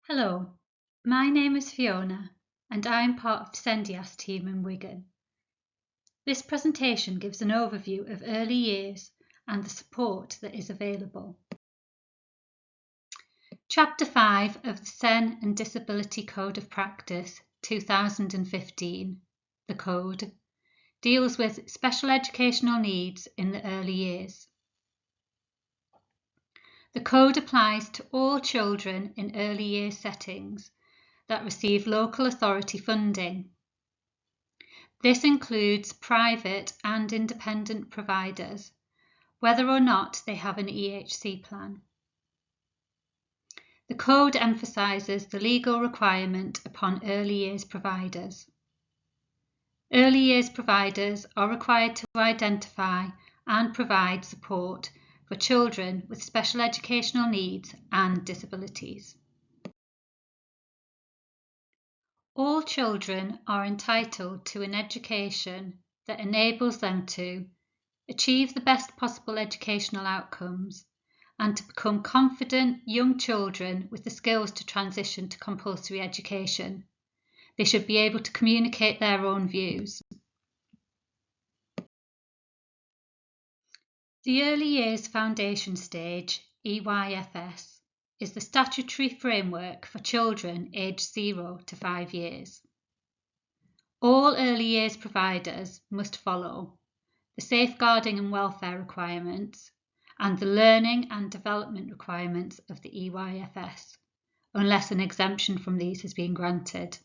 Hello, my name is Fiona and I am part of the SENDIAS team in Wigan. This presentation gives an overview of early years and the support that is available. Chapter 5 of the SEN and Disability Code of Practice 2015, the Code, deals with special educational needs in the early years. The Code applies to all children in early years settings that receive local authority funding. This includes private and independent providers, whether or not they have an EHC plan. The Code emphasises the legal requirement upon early years providers. Early years providers are required to identify and provide support for children with special educational needs and disabilities. All children are entitled to an education that enables them to achieve the best possible educational outcomes and to become confident young children with the skills to transition to compulsory education. They should be able to communicate their own views. The Early Years Foundation Stage, EYFS, is the statutory framework for children aged 0 to 5 years. All early years providers must follow the safeguarding and welfare requirements and the learning and development requirements of the EYFS, unless an exemption from these has been granted.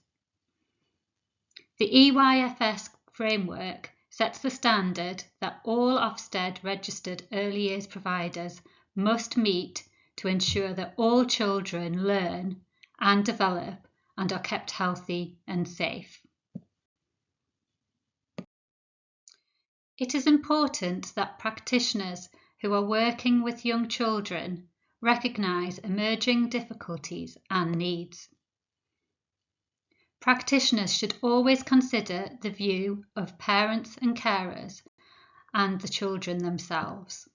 The EYFS framework sets the standard that all Ofsted registered early years providers must meet to ensure that all children learn and develop and are kept healthy and safe. It is important that practitioners who are working with young children recognise emerging difficulties and needs. Practitioners should always consider the view of parents and carers and the children themselves.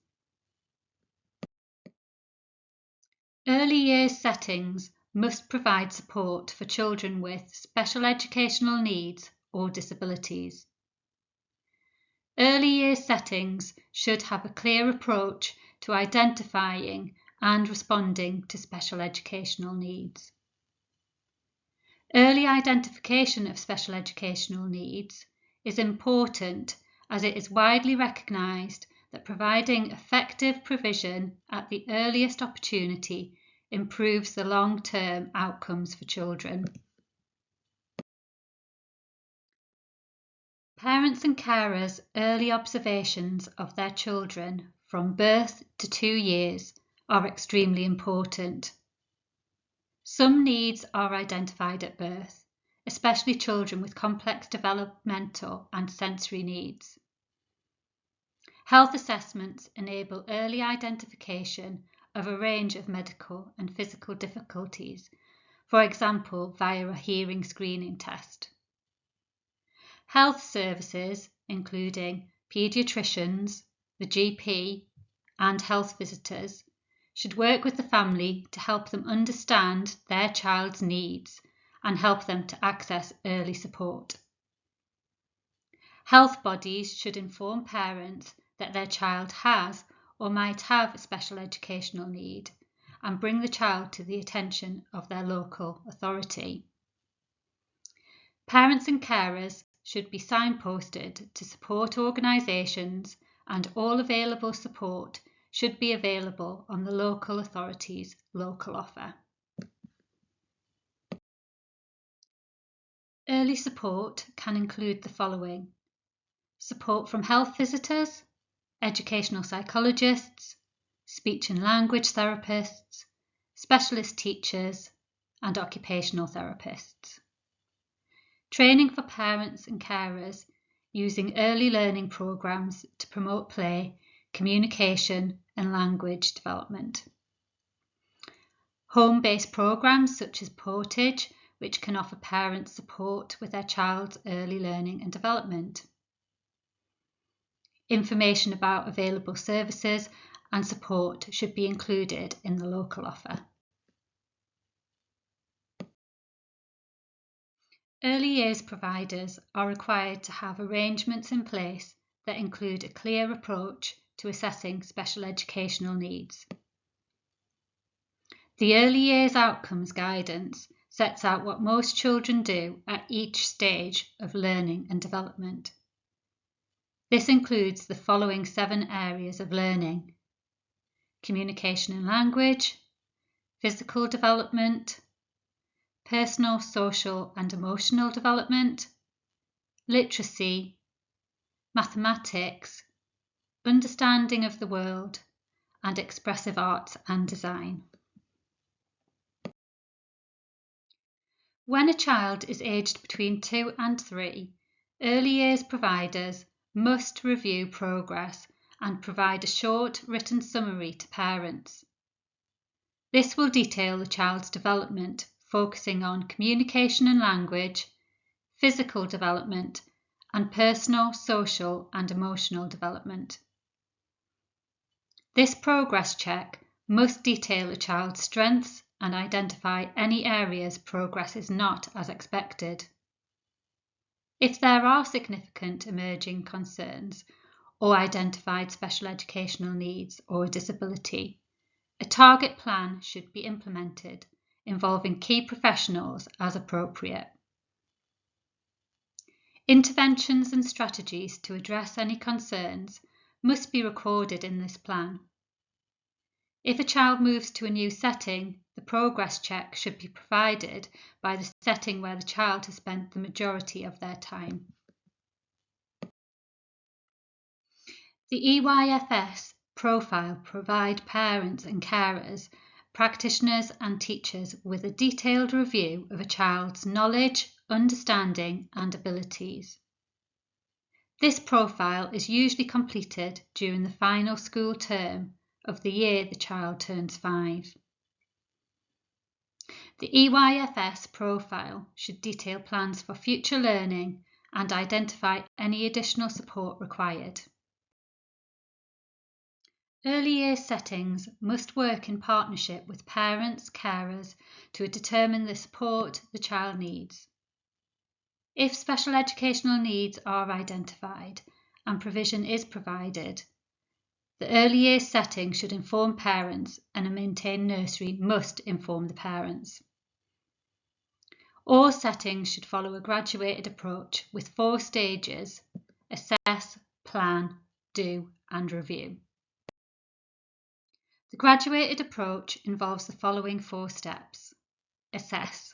Early years settings must provide support for children with special educational needs or disabilities. Early years settings should have a clear approach to identifying and responding to special educational needs. Early identification of special educational needs is important as it is widely recognised that providing effective provision at the earliest opportunity improves the long-term outcomes for children. Parents and carers' early observations of their children from birth to 2 years are extremely important. Some needs are identified at birth, especially children with complex developmental and sensory needs. Health assessments enable early identification of a range of medical and physical difficulties, for example via a hearing screening test. Health services, including paediatricians, the GP, and health visitors, should work with the family to help them understand their child's needs and help them to access early support. Health bodies should inform parents that their child has or might have a special educational need and bring the child to the attention of their local authority. Parents and carers should be signposted to support organisations, and all available support should be available on the local authority's local offer. Early support can include the following: support from health visitors, educational psychologists, speech and language therapists, specialist teachers, and occupational therapists. Training for parents and carers using early learning programs to promote play, communication, and language development. Home-based programs such as Portage, which can offer parents support with their child's early learning and development. Information about available services and support should be included in the local offer. Early years providers are required to have arrangements in place that include a clear approach to assessing special educational needs. The Early Years Outcomes Guidance sets out what most children do at each stage of learning and development. This includes the following 7 areas of learning: communication and language, physical development, personal, social and emotional development, literacy, mathematics, understanding of the world, and expressive arts and design. When a child is aged between 2 and 3, early years providers must review progress and provide a short written summary to parents. This will detail the child's development, focusing on communication and language, physical development, and personal, social, and emotional development. This progress check must detail a child's strengths and identify any areas progress is not as expected. If there are significant emerging concerns or identified special educational needs or a disability, a target plan should be implemented involving key professionals as appropriate. Interventions and strategies to address any concerns must be recorded in this plan. If a child moves to a new setting, the progress check should be provided by the setting where the child has spent the majority of their time. The EYFS profile provides parents and carers, practitioners and teachers with a detailed review of a child's knowledge, understanding and abilities. This profile is usually completed during the final school term of the year the child turns 5. The EYFS profile should detail plans for future learning and identify any additional support required. Early years settings must work in partnership with parents, carers to determine the support the child needs. If special educational needs are identified and provision is provided, the early years setting should inform parents and a maintained nursery must inform the parents. All settings should follow a graduated approach with 4 stages: assess, plan, do and review. The graduated approach involves the following 4 steps. Assess.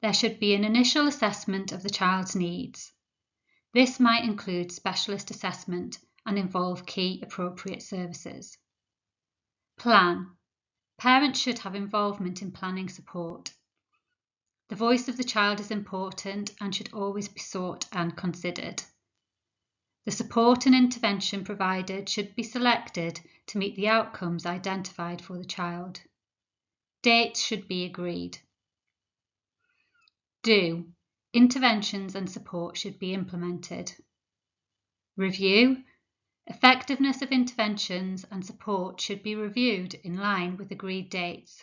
There should be an initial assessment of the child's needs. This might include specialist assessment and involve key appropriate services. Plan. Parents should have involvement in planning support. The voice of the child is important and should always be sought and considered. The support and intervention provided should be selected to meet the outcomes identified for the child. Dates should be agreed. Do. Interventions and support should be implemented. Review. Effectiveness of interventions and support should be reviewed in line with agreed dates.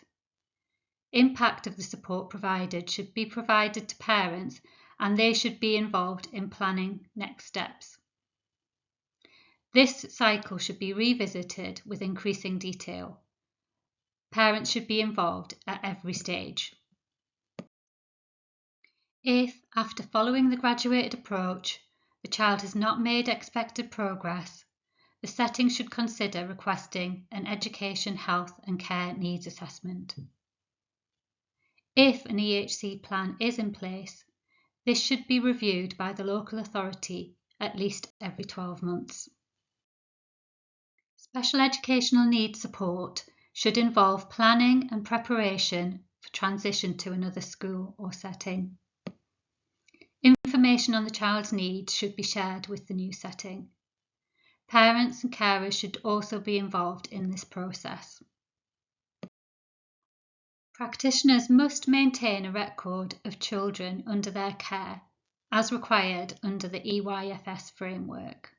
Impact of the support provided should be provided to parents and they should be involved in planning next steps. This cycle should be revisited with increasing detail. Parents should be involved at every stage. If, after following the graduated approach, the child has not made expected progress, the setting should consider requesting an education, health and care needs assessment. If an EHC plan is in place, this should be reviewed by the local authority at least every 12 months. Special educational needs support should involve planning and preparation for transition to another school or setting. Information on the child's needs should be shared with the new setting. Parents and carers should also be involved in this process. Practitioners must maintain a record of children under their care, as required under the EYFS framework.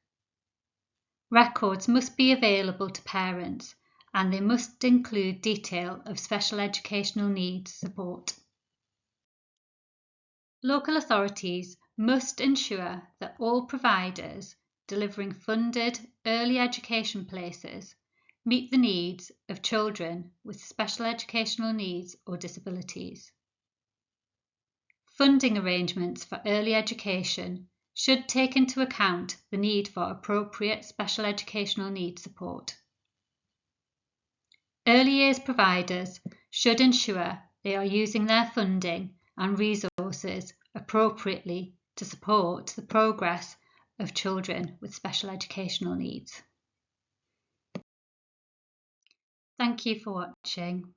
Records must be available to parents and they must include detail of special educational needs support. Local authorities must ensure that all providers delivering funded early education places meet the needs of children with special educational needs or disabilities. Funding arrangements for early education should take into account the need for appropriate special educational needs support. Early years providers should ensure they are using their funding and resources appropriately to support the progress of children with special educational needs. Thank you for watching.